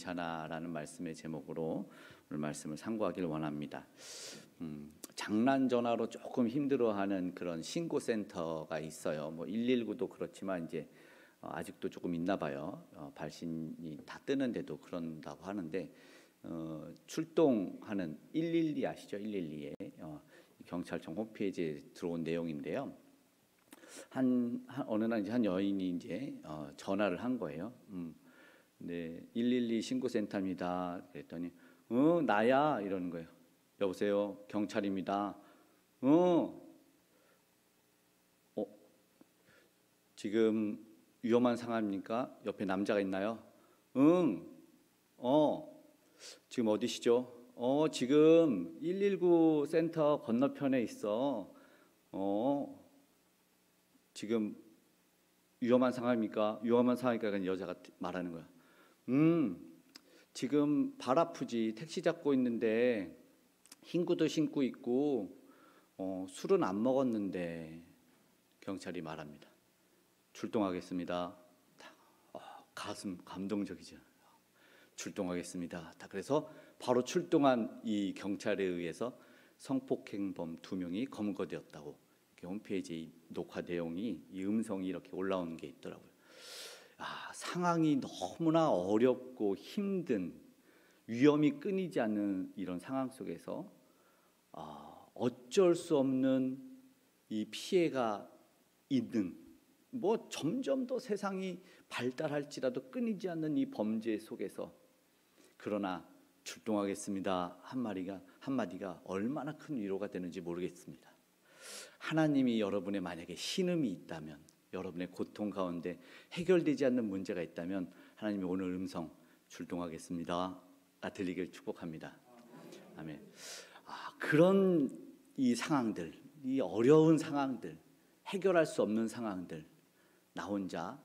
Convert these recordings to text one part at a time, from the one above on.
괜찮아라는 말씀의 제목으로 오늘 말씀을 상고하길 원합니다. 장난 전화로 조금 힘들어하는 그런 신고센터가 있어요. 뭐 119도 그렇지만 이제 아직도 조금 있나 봐요. 발신이 다 뜨는데도 그런다고 하는데 출동하는 112 아시죠? 112에 경찰청 홈페이지에 들어온 내용인데요. 어느 날 이제 한 여인이 이제 전화를 한 거예요. 네, 112 신고센터입니다. 그랬더니 나야 이러는 거예요. 여보세요, 경찰입니다. 지금 위험한 상황입니까? 옆에 남자가 있나요? 지금 어디시죠? 지금 119 센터 건너편에 있어. 지금 위험한 상황입니까? 위험한 상황이니까 여자가 말하는 거야. 지금 발 아프지. 택시 잡고 있는데 흰 구두 신고 있고 술은 안 먹었는데. 경찰이 말합니다. 출동하겠습니다. 가슴 감동적이죠. 출동하겠습니다. 그래서 바로 출동한 이 경찰에 의해서 성폭행범 2명이 검거되었다고 홈페이지 녹화 내용이 이 음성이 이렇게 올라오는 게 있더라고요. 상황이 너무나 어렵고 힘든 위험이 끊이지 않는 이런 상황 속에서 어쩔 수 없는 이 피해가 있는 뭐 점점 더 세상이 발달할지라도 끊이지 않는 이 범죄 속에서 그러나 출동하겠습니다 한마디가 얼마나 큰 위로가 되는지 모르겠습니다. 하나님이 여러분의 만약에 신음이 있다면, 여러분의 고통 가운데 해결되지 않는 문제가 있다면 하나님이 오늘 음성 출동하겠습니다 들리길 축복합니다. 아멘. 그런 이 상황들, 이 어려운 상황들, 해결할 수 없는 상황들, 나 혼자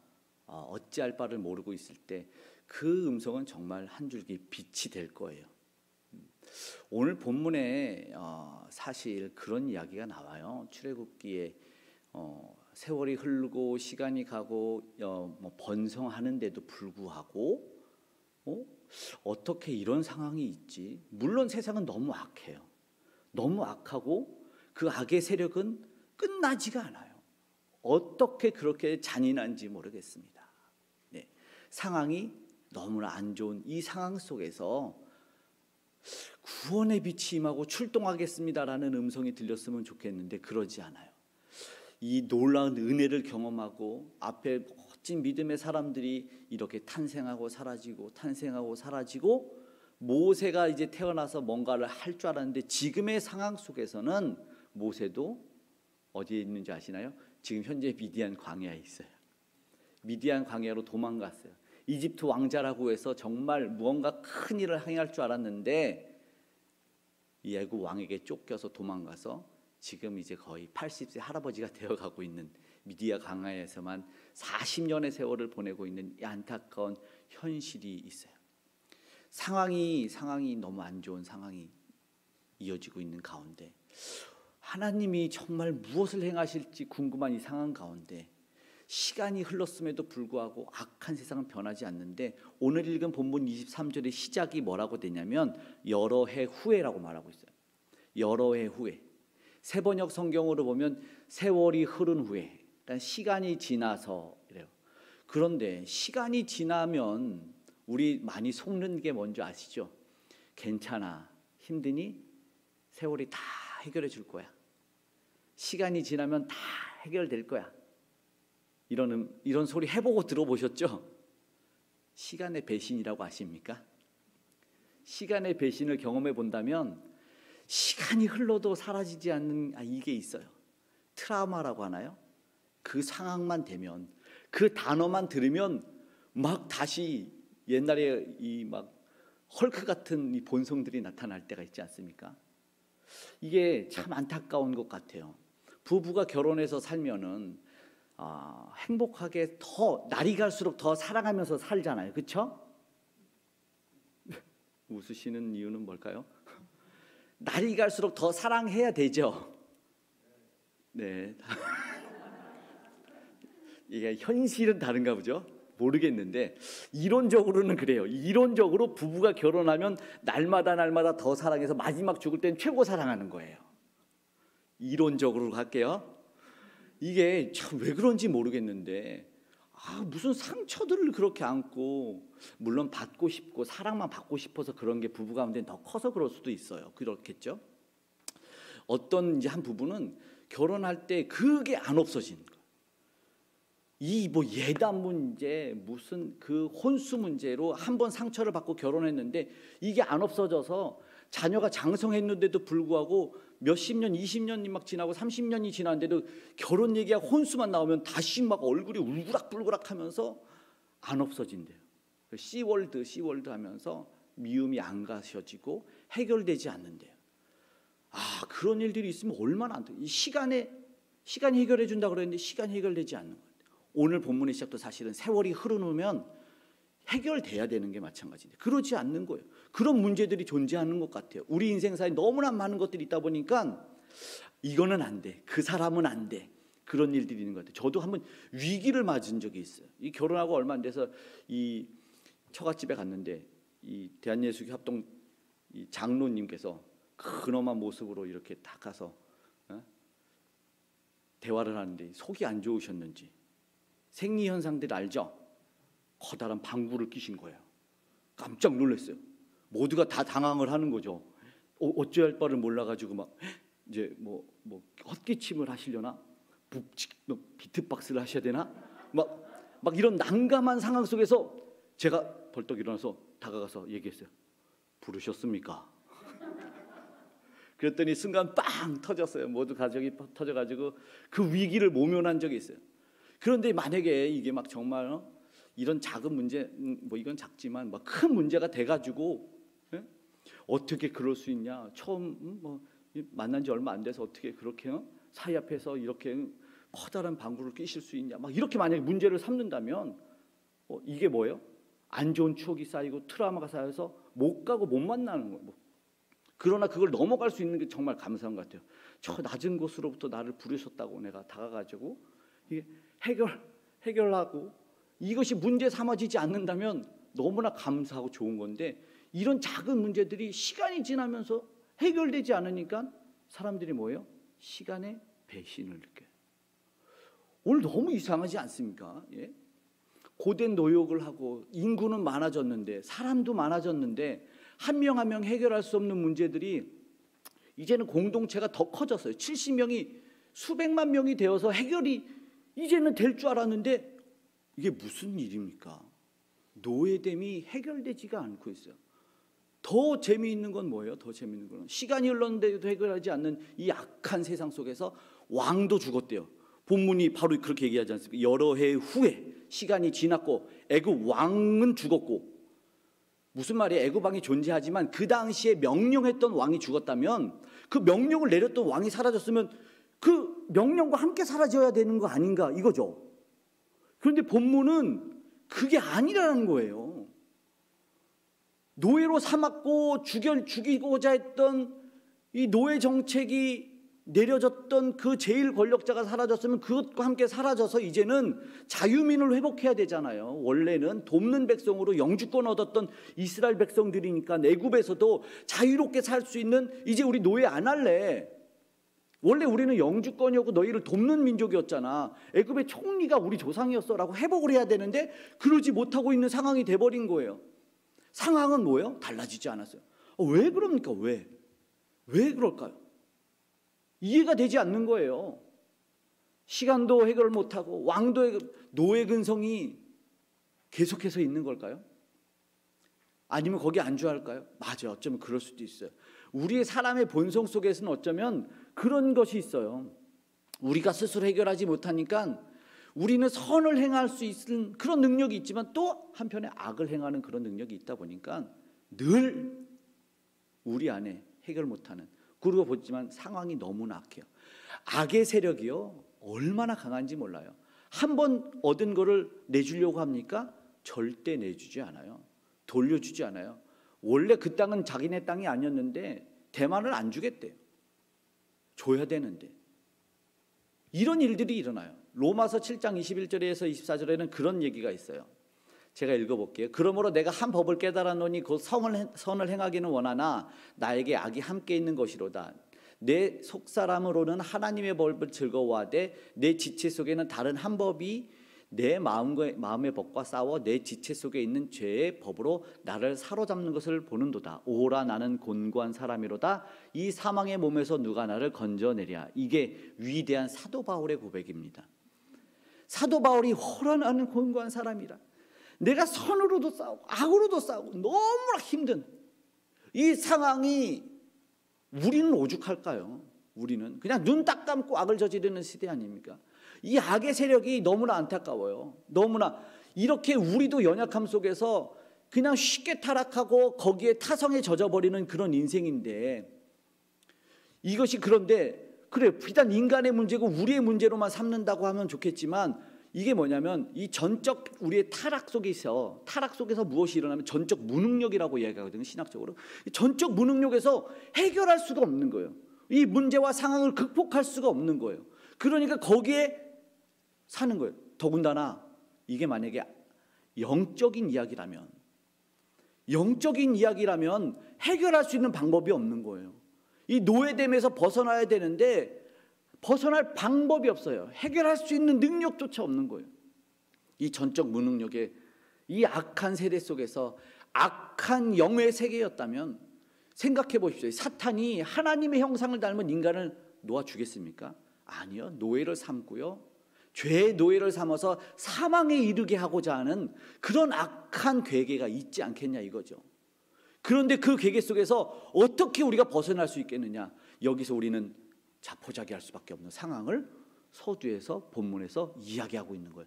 어찌할 바를 모르고 있을 때 그 음성은 정말 한 줄기 빛이 될 거예요. 오늘 본문에 사실 그런 이야기가 나와요. 출애굽기에 세월이 흐르고 시간이 가고 번성하는데도 불구하고 어떻게 이런 상황이 있지? 물론 세상은 너무 악해요. 너무 악하고 그 악의 세력은 끝나지가 않아요. 어떻게 그렇게 잔인한지 모르겠습니다. 네, 상황이 너무나 안 좋은 이 상황 속에서 구원의 빛이 임하고 출동하겠습니다라는 음성이 들렸으면 좋겠는데 그러지 않아요. 이 놀라운 은혜를 경험하고 앞에 멋진 믿음의 사람들이 이렇게 탄생하고 사라지고 모세가 이제 태어나서 뭔가를 할 줄 알았는데 지금의 상황 속에서는 모세도 어디에 있는지 아시나요? 지금 현재 미디안 광야에 있어요. 미디안 광야로 도망갔어요. 이집트 왕자라고 해서 정말 무언가 큰 일을 행할 줄 알았는데 이 애굽 왕에게 쫓겨서 도망가서 지금 이제 거의 80세 할아버지가 되어가고 있는 미디안 광야에서만 40년의 세월을 보내고 있는 이 안타까운 현실이 있어요. 상황이 너무 안 좋은 상황이 이어지고 있는 가운데 하나님이 정말 무엇을 행하실지 궁금한 이 상황 가운데 시간이 흘렀음에도 불구하고 악한 세상은 변하지 않는데 오늘 읽은 본문 23절의 시작이 뭐라고 되냐면 여러 해 후에라고 말하고 있어요. 여러 해 후에. 세번역 성경으로 보면 세월이 흐른 후에, 그러니까 시간이 지나서 이래요. 그런데 시간이 지나면 우리 많이 속는 게 뭔지 아시죠? 괜찮아, 힘드니? 세월이 다 해결해 줄 거야. 시간이 지나면 다 해결될 거야. 이런 소리 해보고 들어보셨죠? 시간의 배신이라고 아십니까? 시간의 배신을 경험해 본다면 시간이 흘러도 사라지지 않는 이게 있어요. 트라우마라고 하나요? 그 상황만 되면, 그 단어만 들으면 막 다시 옛날에 이 막 헐크 같은 이 본성들이 나타날 때가 있지 않습니까? 이게 참 안타까운 것 같아요. 부부가 결혼해서 살면은 행복하게 더 날이 갈수록 더 사랑하면서 살잖아요. 그렇죠? 웃으시는 이유는 뭘까요? 날이 갈수록 더 사랑해야 되죠. 네. 이게 현실은 다른가 보죠. 모르겠는데 이론적으로는 그래요. 이론적으로 부부가 결혼하면 날마다 더 사랑해서 마지막 죽을 땐 최고 사랑하는 거예요. 이론적으로 갈게요. 이게 참 왜 그런지 모르겠는데 무슨 상처들을 그렇게 안고, 물론 받고 싶고 사랑만 받고 싶어서 그런 게 부부 가운데 더 커서 그럴 수도 있어요. 그렇겠죠. 어떤 이제 한 부부는 결혼할 때 그게 안 없어지는 거예요. 이 뭐 예단 문제, 무슨 그 혼수 문제로 한 번 상처를 받고 결혼했는데 이게 안 없어져서 자녀가 장성했는데도 불구하고 몇십 년, 20년이 막 지나고 30년이 지났는데도 결혼 얘기하고 혼수만 나오면 다시 막 얼굴이 울그락불그락 하면서 안 없어진대요. 씨월드 하면서 미움이 안 가셔지고 해결되지 않는데요. 그런 일들이 있으면 얼마나 안 돼. 시간이 해결해 준다고 그랬는데 시간이 해결되지 않는 거예요. 오늘 본문의 시작도 사실은 세월이 흐르면 해결돼야 되는 게 마찬가지인데 그러지 않는 거예요. 그런 문제들이 존재하는 것 같아요. 우리 인생사에 너무나 많은 것들이 있다 보니까 이거는 안 돼, 그 사람은 안 돼, 그런 일들이 있는 것 같아요. 저도 한번 위기를 맞은 적이 있어요. 이 결혼하고 얼마 안 돼서 이 처갓집에 갔는데 이 대한예수교 합동 이 장로님께서 근엄한 모습으로 이렇게 딱 가서 대화를 하는데 속이 안 좋으셨는지 생리 현상들 알죠? 커다란 방구를 끼신 거예요. 깜짝 놀랐어요. 모두가 다 당황을 하는 거죠. 어찌할 바를 몰라가지고 막 이제 뭐 헛기침을 하시려나, 비트박스를 하셔야 되나, 막 이런 난감한 상황 속에서 제가 벌떡 일어나서 다가가서 얘기했어요. 부르셨습니까? 그랬더니 순간 빵 터졌어요. 모두 가족이 터져가지고 그 위기를 모면한 적이 있어요. 그런데 만약에 이게 막 정말 이런 작은 문제, 뭐 이건 작지만 막 큰 문제가 돼가지고 어떻게 그럴 수 있냐? 처음 만난 지 얼마 안 돼서 어떻게 그렇게 사이 앞에서 이렇게 커다란 방구를 끼실 수 있냐? 막 이렇게 만약에 문제를 삼는다면 이게 뭐예요? 안 좋은 추억이 쌓이고 트라우마가 쌓여서 못 가고 못 만나는 거예요. 그러나 그걸 넘어갈 수 있는 게 정말 감사한 것 같아요. 저 낮은 곳으로부터 나를 부르셨다고 내가 다가가지고 이게 해결하고 이것이 문제 삼아지지 않는다면 너무나 감사하고 좋은 건데 이런 작은 문제들이 시간이 지나면서 해결되지 않으니까 사람들이 뭐예요? 시간의 배신을 느껴요. 오늘 너무 이상하지 않습니까? 예? 고된 노역을 하고 인구는 많아졌는데 사람도 많아졌는데 한 명 한 명 해결할 수 없는 문제들이 이제는 공동체가 더 커졌어요. 70명이 수백만 명이 되어서 해결이 이제는 될 줄 알았는데 이게 무슨 일입니까? 노예됨이 해결되지가 않고 있어요. 더 재미있는 건 뭐예요? 더 재미있는 건 시간이 흘렀는데도 해결하지 않는 이 악한 세상 속에서 왕도 죽었대요. 본문이 바로 그렇게 얘기하지 않습니까? 여러 해 후에 시간이 지났고 애굽 왕은 죽었고, 무슨 말이에요? 애굽 왕이 존재하지만 그 당시에 명령했던 왕이 죽었다면 그 명령을 내렸던 왕이 사라졌으면 그 명령과 함께 사라져야 되는 거 아닌가 이거죠. 그런데 본문은 그게 아니라는 거예요. 노예로 삼았고 죽이고자 했던 이 노예 정책이 내려졌던 그 제일 권력자가 사라졌으면 그것과 함께 사라져서 이제는 자유민을 회복해야 되잖아요. 원래는 돕는 백성으로 영주권 얻었던 이스라엘 백성들이니까 애굽에서도 자유롭게 살 수 있는, 이제 우리 노예 안 할래. 원래 우리는 영주권이었고 너희를 돕는 민족이었잖아. 애굽의 총리가 우리 조상이었어 라고 회복을 해야 되는데 그러지 못하고 있는 상황이 돼버린 거예요. 상황은 뭐예요? 달라지지 않았어요. 왜 그럽니까? 왜 그럴까요? 이해가 되지 않는 거예요. 시간도 해결 못하고 왕도 노예 근성이 계속해서 있는 걸까요? 아니면 거기에 안주할까요? 맞아요. 어쩌면 그럴 수도 있어요. 우리의 사람의 본성 속에서는 어쩌면 그런 것이 있어요. 우리가 스스로 해결하지 못하니까 우리는 선을 행할 수 있는 그런 능력이 있지만 또 한편에 악을 행하는 그런 능력이 있다 보니까 늘 우리 안에 해결 못하는, 그러고 보지만 상황이 너무나 악해요. 악의 세력이요 얼마나 강한지 몰라요. 한번 얻은 거를 내주려고 합니까? 절대 내주지 않아요. 돌려주지 않아요. 원래 그 땅은 자기네 땅이 아니었는데 대만을 안 주겠대요. 줘야 되는데. 이런 일들이 일어나요. 로마서 7장 21절에서 24절에는 그런 얘기가 있어요. 제가 읽어볼게요. 그러므로 내가 한 법을 깨달았노니 곧 선을 행하기는 원하나 나에게 악이 함께 있는 것이로다. 내 속사람으로는 하나님의 법을 즐거워하되 내 지체 속에는 다른 한 법이 내 마음의 법과 싸워 내 지체 속에 있는 죄의 법으로 나를 사로잡는 것을 보는도다. 오라 나는 곤고한 사람이로다. 이 사망의 몸에서 누가 나를 건져내랴. 이게 위대한 사도 바울의 고백입니다. 사도 바울이 호란하는 곤고한 사람이라. 내가 선으로도 싸우고 악으로도 싸우고 너무나 힘든 이 상황이 우리는 오죽할까요? 우리는 그냥 눈 딱 감고 악을 저지르는 시대 아닙니까? 이 악의 세력이 너무나 안타까워요. 너무나 이렇게 우리도 연약함 속에서 그냥 쉽게 타락하고 거기에 타성에 젖어버리는 그런 인생인데, 이것이 그런데 그래 비단 인간의 문제고 우리의 문제로만 삼는다고 하면 좋겠지만, 이게 뭐냐면 이 전적 우리의 타락 속에서 무엇이 일어나면 전적 무능력이라고 이야기하거든요. 신학적으로 전적 무능력에서 해결할 수가 없는 거예요. 이 문제와 상황을 극복할 수가 없는 거예요. 그러니까 거기에 사는 거예요. 더군다나 이게 만약에 영적인 이야기라면 해결할 수 있는 방법이 없는 거예요. 이 노예됨에서 벗어나야 되는데 벗어날 방법이 없어요. 해결할 수 있는 능력조차 없는 거예요. 이 전적 무능력의 이 악한 세대 속에서 악한 영의 세계였다면 생각해 보십시오. 사탄이 하나님의 형상을 닮은 인간을 놓아주겠습니까? 아니요. 노예를 삼고요, 죄의 노예를 삼아서 사망에 이르게 하고자 하는 그런 악한 괴계가 있지 않겠냐 이거죠. 그런데 그 괴계 속에서 어떻게 우리가 벗어날 수 있겠느냐? 여기서 우리는 자포자기할 수밖에 없는 상황을 서두에서 본문에서 이야기하고 있는 거예요.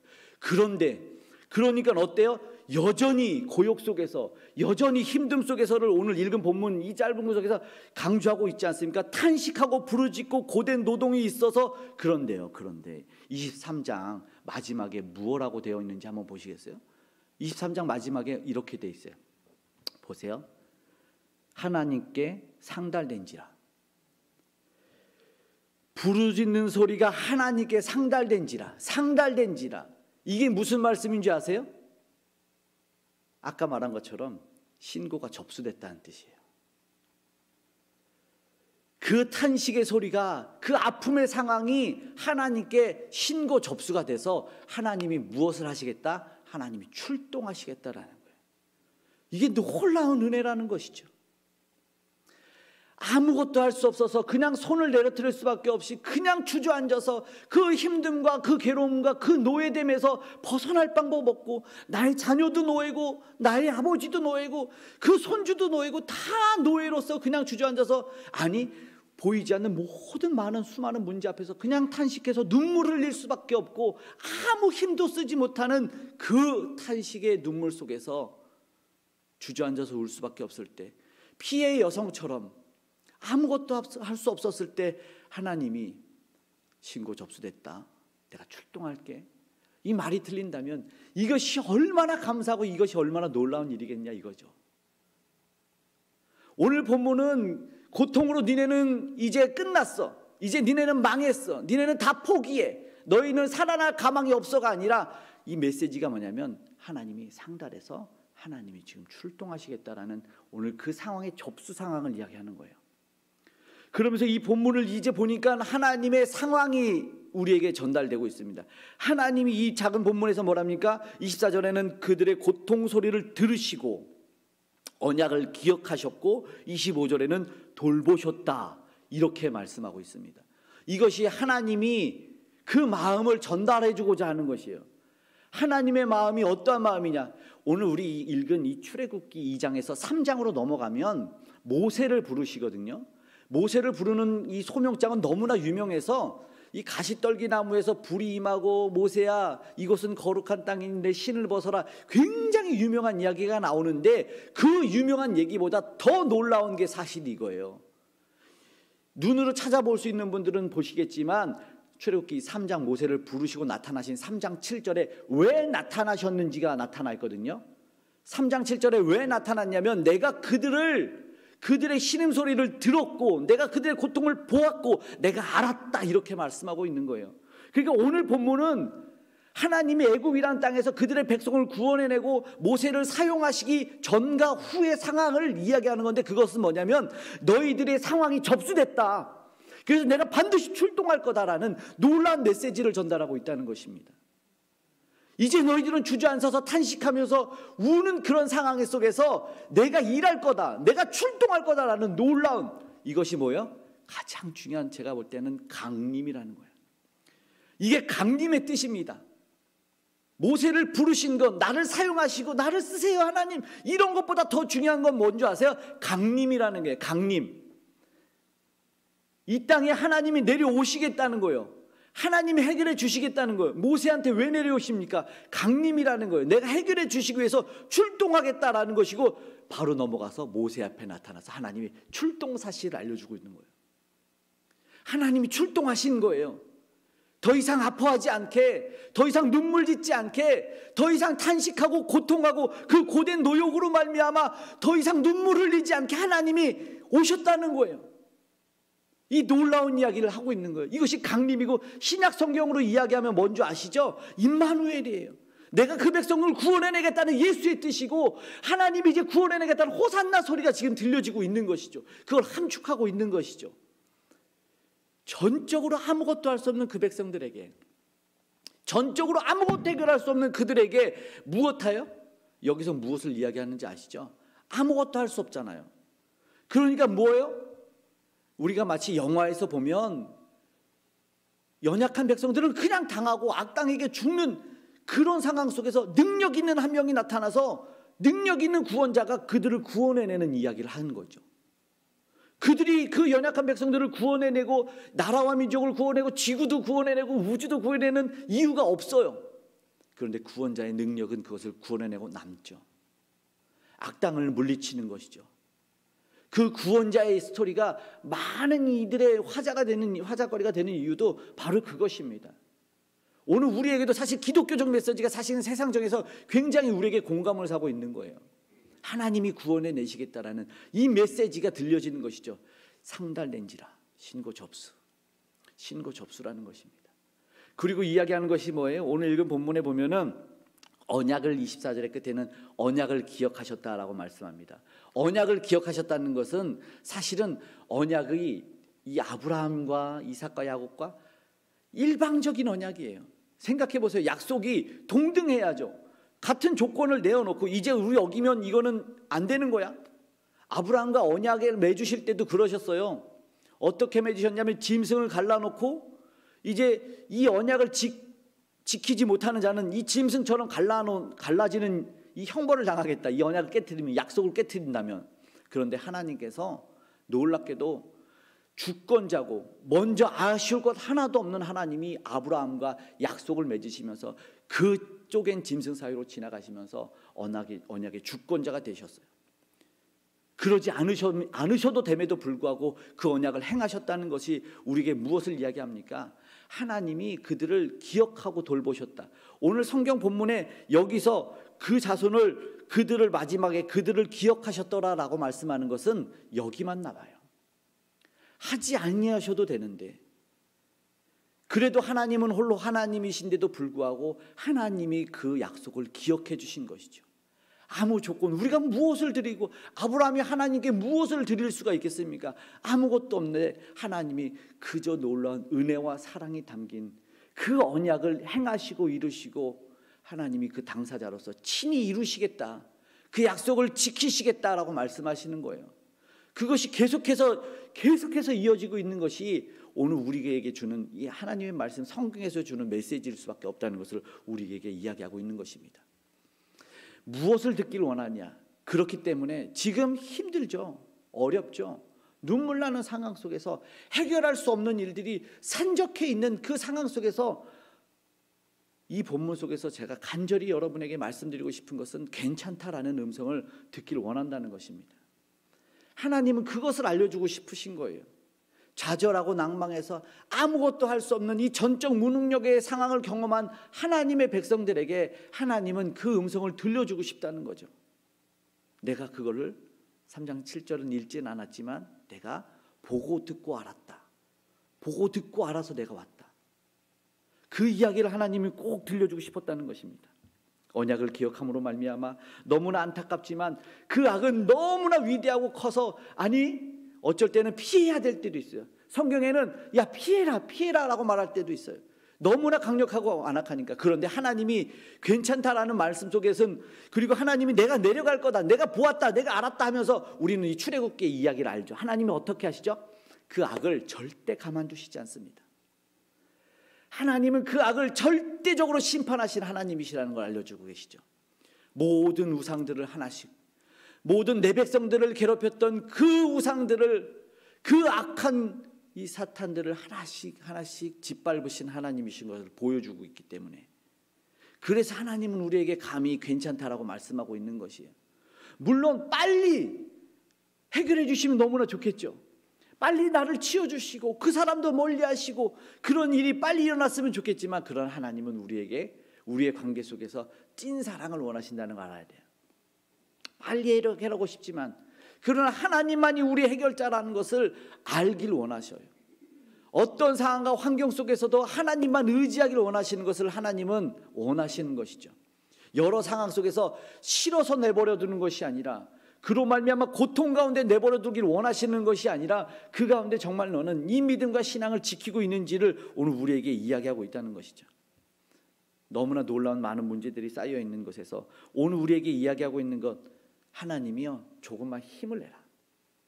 그러니까 어때요? 여전히 고역 속에서, 여전히 힘듦 속에서를 오늘 읽은 본문 이 짧은 구석에서 강조하고 있지 않습니까? 탄식하고 부르짖고 고된 노동이 있어서. 그런데 23장 마지막에 무엇라고 되어 있는지 한번 보시겠어요? 23장 마지막에 이렇게 되어 있어요. 보세요. 하나님께 상달된지라. 부르짖는 소리가 하나님께 상달된지라. 이게 무슨 말씀인지 아세요? 아까 말한 것처럼 신고가 접수됐다는 뜻이에요. 그 탄식의 소리가, 그 아픔의 상황이 하나님께 신고 접수가 돼서 하나님이 무엇을 하시겠다? 하나님이 출동하시겠다라는 거예요. 이게 놀라운 은혜라는 것이죠. 아무것도 할 수 없어서 그냥 손을 내려뜨릴 수밖에 없이 그냥 주저앉아서 그 힘듦과 그 괴로움과 그 노예됨에서 벗어날 방법 없고, 나의 자녀도 노예고 나의 아버지도 노예고 그 손주도 노예고 다 노예로서 그냥 주저앉아서, 아니 보이지 않는 모든 수많은 문제 앞에서 그냥 탄식해서 눈물을 흘릴 수밖에 없고 아무 힘도 쓰지 못하는 그 탄식의 눈물 속에서 주저앉아서 울 수밖에 없을 때, 피해의 여성처럼 아무것도 할 수 없었을 때 하나님이 신고 접수됐다, 내가 출동할게, 이 말이 들린다면 이것이 얼마나 감사하고 이것이 얼마나 놀라운 일이겠냐 이거죠. 오늘 본문은 고통으로 니네는 이제 끝났어, 이제 니네는 망했어, 니네는 다 포기해, 너희는 살아날 가망이 없어가 아니라 이 메시지가 뭐냐면 하나님이 상달해서 하나님이 지금 출동하시겠다라는 오늘 그 상황의 접수 상황을 이야기하는 거예요. 그러면서 이 본문을 이제 보니까 하나님의 상황이 우리에게 전달되고 있습니다. 하나님이 이 작은 본문에서 뭐랍니까? 24절에는 그들의 고통 소리를 들으시고 언약을 기억하셨고 25절에는 돌보셨다, 이렇게 말씀하고 있습니다. 이것이 하나님이 그 마음을 전달해 주고자 하는 것이에요. 하나님의 마음이 어떠한 마음이냐? 오늘 우리 읽은 이 출애굽기 2장에서 3장으로 넘어가면 모세를 부르시거든요. 모세를 부르는 이 소명장은 너무나 유명해서 이 가시떨기 나무에서 불이 임하고 모세야 이곳은 거룩한 땅인데 신을 벗어라, 굉장히 유명한 이야기가 나오는데 그 유명한 얘기보다 더 놀라운 게 사실 이거예요. 눈으로 찾아볼 수 있는 분들은 보시겠지만 출애굽기 3장 모세를 부르시고 나타나신 3장 7절에 왜 나타나셨는지가 나타나 있거든요. 3장 7절에 왜 나타났냐면 내가 그들의 신음소리를 들었고 내가 그들의 고통을 보았고 내가 알았다, 이렇게 말씀하고 있는 거예요. 그러니까 오늘 본문은 하나님이 애굽이라는 땅에서 그들의 백성을 구원해내고 모세를 사용하시기 전과 후의 상황을 이야기하는 건데, 그것은 뭐냐면 너희들의 상황이 접수됐다, 그래서 내가 반드시 출동할 거다라는 놀라운 메시지를 전달하고 있다는 것입니다. 이제 너희들은 주저앉아서 탄식하면서 우는 그런 상황 속에서 내가 일할 거다, 내가 출동할 거다라는 놀라운, 이것이 뭐예요? 가장 중요한, 제가 볼 때는 강림이라는 거예요. 이게 강림의 뜻입니다. 모세를 부르신 것, 나를 사용하시고 나를 쓰세요 하나님, 이런 것보다 더 중요한 건 뭔지 아세요? 강림이라는 게, 강림. 이 땅에 하나님이 내려오시겠다는 거예요. 하나님이 해결해 주시겠다는 거예요. 모세한테 왜 내려오십니까? 강림이라는 거예요. 내가 해결해 주시기 위해서 출동하겠다라는 것이고, 바로 넘어가서 모세 앞에 나타나서 하나님이 출동 사실을 알려주고 있는 거예요. 하나님이 출동하신 거예요. 더 이상 아파하지 않게, 더 이상 눈물 짓지 않게, 더 이상 탄식하고 고통하고 그 고된 노역으로 말미암아 더 이상 눈물 흘리지 않게 하나님이 오셨다는 거예요. 이 놀라운 이야기를 하고 있는 거예요. 이것이 강림이고, 신약 성경으로 이야기하면 뭔지 아시죠? 임마누엘이에요. 내가 그 백성을 구원해내겠다는 예수의 뜻이고, 하나님이 이제 구원해내겠다는 호산나 소리가 지금 들려지고 있는 것이죠. 그걸 함축하고 있는 것이죠. 전적으로 아무것도 할 수 없는 그 백성들에게, 전적으로 아무것도 해결할 수 없는 그들에게 무엇하여? 여기서 무엇을 이야기하는지 아시죠? 아무것도 할 수 없잖아요. 그러니까 뭐예요? 우리가 마치 영화에서 보면 연약한 백성들은 그냥 당하고 악당에게 죽는 그런 상황 속에서 능력 있는 한 명이 나타나서 능력 있는 구원자가 그들을 구원해내는 이야기를 하는 거죠. 그들이 그 연약한 백성들을 구원해내고 나라와 민족을 구원해내고 지구도 구원해내고 우주도 구원해내는 이유가 없어요. 그런데 구원자의 능력은 그것을 구원해내고 남죠. 악당을 물리치는 것이죠. 그 구원자의 스토리가 많은 이들의 화제거리가 되는 이유도 바로 그것입니다. 오늘 우리에게도 사실 기독교적 메시지가 사실은 세상적에서 굉장히 우리에게 공감을 사고 있는 거예요. 하나님이 구원해 내시겠다라는 이 메시지가 들려지는 것이죠. 상달된지라 신고 접수라는 것입니다. 그리고 이야기하는 것이 뭐예요? 오늘 읽은 본문에 보면은 언약을, 24절의 끝에는 언약을 기억하셨다라고 말씀합니다. 언약을 기억하셨다는 것은 사실은 언약의 이 아브라함과 이삭과 야곱과 일방적인 언약이에요. 생각해 보세요. 약속이 동등해야죠. 같은 조건을 내어놓고 이제 우리 어기면 이거는 안 되는 거야. 아브라함과 언약을 맺으실 때도 그러셨어요. 어떻게 맺으셨냐면 짐승을 갈라놓고 이제 이 언약을 지키지 못하는 자는 이 짐승처럼 갈라지는 이 형벌을 당하겠다. 이 언약을 깨트리면, 약속을 깨트린다면. 그런데 하나님께서 놀랍게도 주권자고 먼저 아쉬울 것 하나도 없는 하나님이 아브라함과 약속을 맺으시면서 그쪽엔 짐승 사이로 지나가시면서 언약의 주권자가 되셨어요. 그러지 않으셔도 됨에도 불구하고 그 언약을 행하셨다는 것이 우리에게 무엇을 이야기합니까? 하나님이 그들을 기억하고 돌보셨다. 오늘 성경 본문에 여기서 그 자손을, 그들을 마지막에 그들을 기억하셨더라라고 말씀하는 것은 여기만 나와요. 하지 아니하셔도 되는데, 그래도 하나님은 홀로 하나님이신데도 불구하고 하나님이 그 약속을 기억해 주신 것이죠. 아무 조건, 우리가 무엇을 드리고 아브라함이 하나님께 무엇을 드릴 수가 있겠습니까? 아무것도 없는데 하나님이 그저 놀라운 은혜와 사랑이 담긴 그 언약을 행하시고 이루시고, 하나님이 그 당사자로서 친히 이루시겠다, 그 약속을 지키시겠다라고 말씀하시는 거예요. 그것이 계속해서 이어지고 있는 것이 오늘 우리에게 주는 이 하나님의 말씀, 성경에서 주는 메시지일 수밖에 없다는 것을 우리에게 이야기하고 있는 것입니다. 무엇을 듣기를 원하냐? 그렇기 때문에 지금 힘들죠. 어렵죠. 눈물 나는 상황 속에서 해결할 수 없는 일들이 산적해 있는 그 상황 속에서 이 본문 속에서 제가 간절히 여러분에게 말씀드리고 싶은 것은 괜찮다라는 음성을 듣기를 원한다는 것입니다. 하나님은 그것을 알려주고 싶으신 거예요. 좌절하고 낭망해서 아무것도 할 수 없는 이 전적 무능력의 상황을 경험한 하나님의 백성들에게 하나님은 그 음성을 들려주고 싶다는 거죠. 내가 그거를 3장 7절은 읽진 않았지만 내가 보고 듣고 알았다. 보고 듣고 알아서 내가 왔다. 그 이야기를 하나님이 꼭 들려주고 싶었다는 것입니다. 언약을 기억함으로 말미암아 너무나 안타깝지만 그 악은 너무나 위대하고 커서 어쩔 때는 피해야 될 때도 있어요. 성경에는 야 피해라 라고 말할 때도 있어요. 너무나 강력하고 안악하니까. 그런데 하나님이 괜찮다라는 말씀 속에서는, 그리고 하나님이 내가 내려갈 거다, 내가 보았다, 내가 알았다 하면서 우리는 이 출애굽기의 이야기를 알죠. 하나님이 어떻게 하시죠? 그 악을 절대 가만두시지 않습니다. 하나님은 그 악을 절대적으로 심판하신 하나님이시라는 걸 알려주고 계시죠. 모든 우상들을 하나씩, 모든 내 백성들을 괴롭혔던 그 우상들을, 그 악한 이 사탄들을 하나씩 짓밟으신 하나님이신 것을 보여주고 있기 때문에, 그래서 하나님은 우리에게 감히 괜찮다라고 말씀하고 있는 것이에요. 물론 빨리 해결해 주시면 너무나 좋겠죠. 빨리 나를 치워주시고 그 사람도 멀리하시고 그런 일이 빨리 일어났으면 좋겠지만, 그런 하나님은 우리에게, 우리의 관계 속에서 찐 사랑을 원하신다는 걸 알아야 돼요. 빨리 해결하고 싶지만, 그러나 하나님만이 우리의 해결자라는 것을 알길 원하셔요. 어떤 상황과 환경 속에서도 하나님만 의지하기를 원하시는 것을 하나님은 원하시는 것이죠. 여러 상황 속에서 싫어서 내버려 두는 것이 아니라, 그로 말미암아 고통 가운데 내버려 두기를 원하시는 것이 아니라, 그 가운데 정말 너는 이 믿음과 신앙을 지키고 있는지를 오늘 우리에게 이야기하고 있다는 것이죠. 너무나 놀라운 많은 문제들이 쌓여 있는 것에서 오늘 우리에게 이야기하고 있는 것, 하나님이요, 조금만 힘을 내라.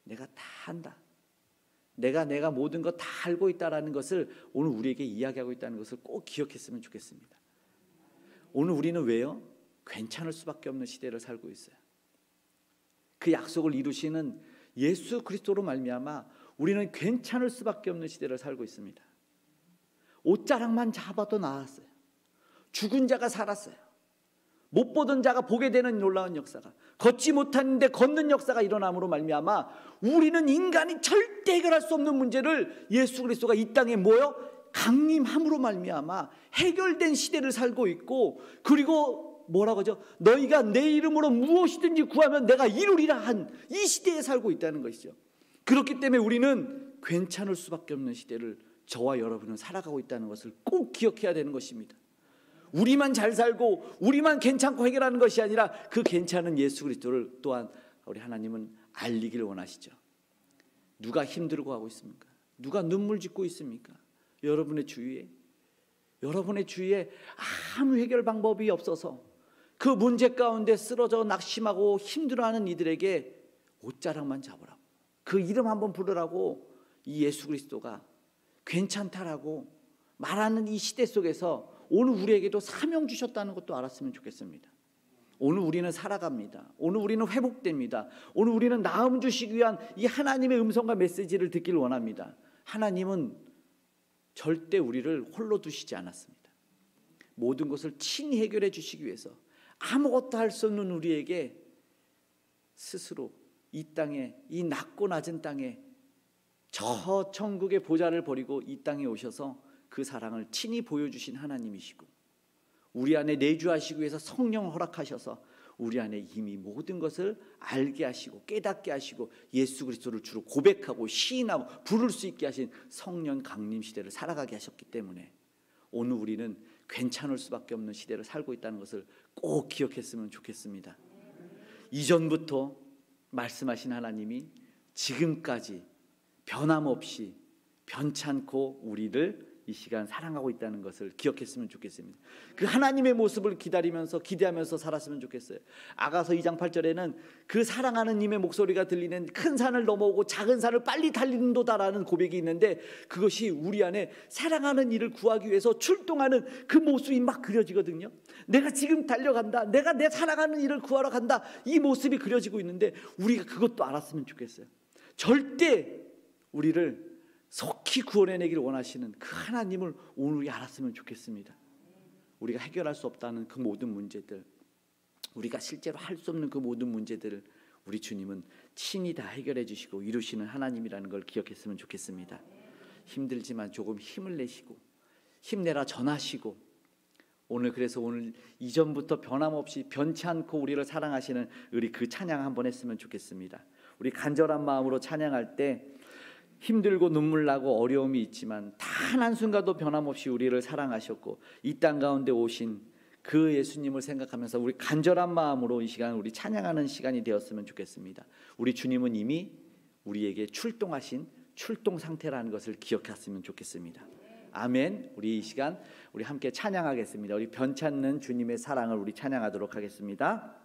내가 다 한다. 내가 모든 것 다 알고 있다라는 것을 오늘 우리에게 이야기하고 있다는 것을 꼭 기억했으면 좋겠습니다. 오늘 우리는 왜요? 괜찮을 수밖에 없는 시대를 살고 있어요. 그 약속을 이루시는 예수 그리스도로 말미암아 우리는 괜찮을 수밖에 없는 시대를 살고 있습니다. 옷자락만 잡아도 나았어요. 죽은 자가 살았어요. 못 보던 자가 보게 되는 놀라운 역사가, 걷지 못하는데 걷는 역사가 일어남으로 말미암아 우리는 인간이 절대 해결할 수 없는 문제를 예수 그리스도가 이 땅에 강림함으로 말미암아 해결된 시대를 살고 있고, 그리고 뭐라고 하죠? 너희가 내 이름으로 무엇이든지 구하면 내가 이루리라 한 이 시대에 살고 있다는 것이죠. 그렇기 때문에 우리는 괜찮을 수밖에 없는 시대를 저와 여러분은 살아가고 있다는 것을 꼭 기억해야 되는 것입니다. 우리만 잘 살고 우리만 괜찮고 해결하는 것이 아니라 그 괜찮은 예수 그리스도를 또한 우리 하나님은 알리기를 원하시죠. 누가 힘들고 하고 있습니까? 누가 눈물 짓고 있습니까? 여러분의 주위에 아무 해결 방법이 없어서 그 문제 가운데 쓰러져 낙심하고 힘들어하는 이들에게 옷자락만 잡으라고, 그 이름 한번 부르라고 이 예수 그리스도가 괜찮다라고 말하는 이 시대 속에서 오늘 우리에게도 사명 주셨다는 것도 알았으면 좋겠습니다. 오늘 우리는 살아갑니다. 오늘 우리는 회복됩니다. 오늘 우리는 나음 주시기 위한 이 하나님의 음성과 메시지를 듣기를 원합니다. 하나님은 절대 우리를 홀로 두시지 않았습니다. 모든 것을 친히 해결해 주시기 위해서 아무것도 할 수 없는 우리에게 스스로 이 땅에, 이 낮고 낮은 땅에 저 천국의 보좌를 버리고 이 땅에 오셔서 그 사랑을 친히 보여주신 하나님이시고, 우리 안에 내주하시기 위해서 성령을 허락하셔서 우리 안에 이미 모든 것을 알게 하시고 깨닫게 하시고 예수 그리스도를 주로 고백하고 시인하고 부를 수 있게 하신 성령 강림 시대를 살아가게 하셨기 때문에 오늘 우리는 괜찮을 수밖에 없는 시대를 살고 있다는 것을 꼭 기억했으면 좋겠습니다. 이전부터 말씀하신 하나님이 지금까지 변함없이 변찮고 우리를 이 시간 사랑하고 있다는 것을 기억했으면 좋겠습니다. 그 하나님의 모습을 기다리면서 기대하면서 살았으면 좋겠어요. 아가서 2장 8절에는 그 사랑하는 님의 목소리가 들리는 큰 산을 넘어오고 작은 산을 빨리 달리는도다라는 고백이 있는데, 그것이 우리 안에 사랑하는 이를 구하기 위해서 출동하는 그 모습이 막 그려지거든요. 내가 지금 달려간다, 내가 내 사랑하는 이를 구하러 간다, 이 모습이 그려지고 있는데 우리가 그것도 알았으면 좋겠어요. 절대 우리를 속히 구원해내기를 원하시는 그 하나님을 오늘 우리 알았으면 좋겠습니다. 우리가 해결할 수 없다는 그 모든 문제들, 우리가 실제로 할 수 없는 그 모든 문제들을 우리 주님은 친히 다 해결해 주시고 이루시는 하나님이라는 걸 기억했으면 좋겠습니다. 힘들지만 조금 힘을 내시고 힘내라 전하시고, 그래서 오늘 이전부터 변함없이 변치 않고 우리를 사랑하시는 우리 그 찬양 한번 했으면 좋겠습니다. 우리 간절한 마음으로 찬양할 때 힘들고 눈물 나고 어려움이 있지만 단 한순간도 변함없이 우리를 사랑하셨고 이 땅 가운데 오신 그 예수님을 생각하면서 우리 간절한 마음으로 이 시간 우리 찬양하는 시간이 되었으면 좋겠습니다. 우리 주님은 이미 우리에게 출동 상태라는 것을 기억했으면 좋겠습니다. 아멘. 우리 이 시간 우리 함께 찬양하겠습니다. 우리 변찮는 주님의 사랑을 우리 찬양하도록 하겠습니다.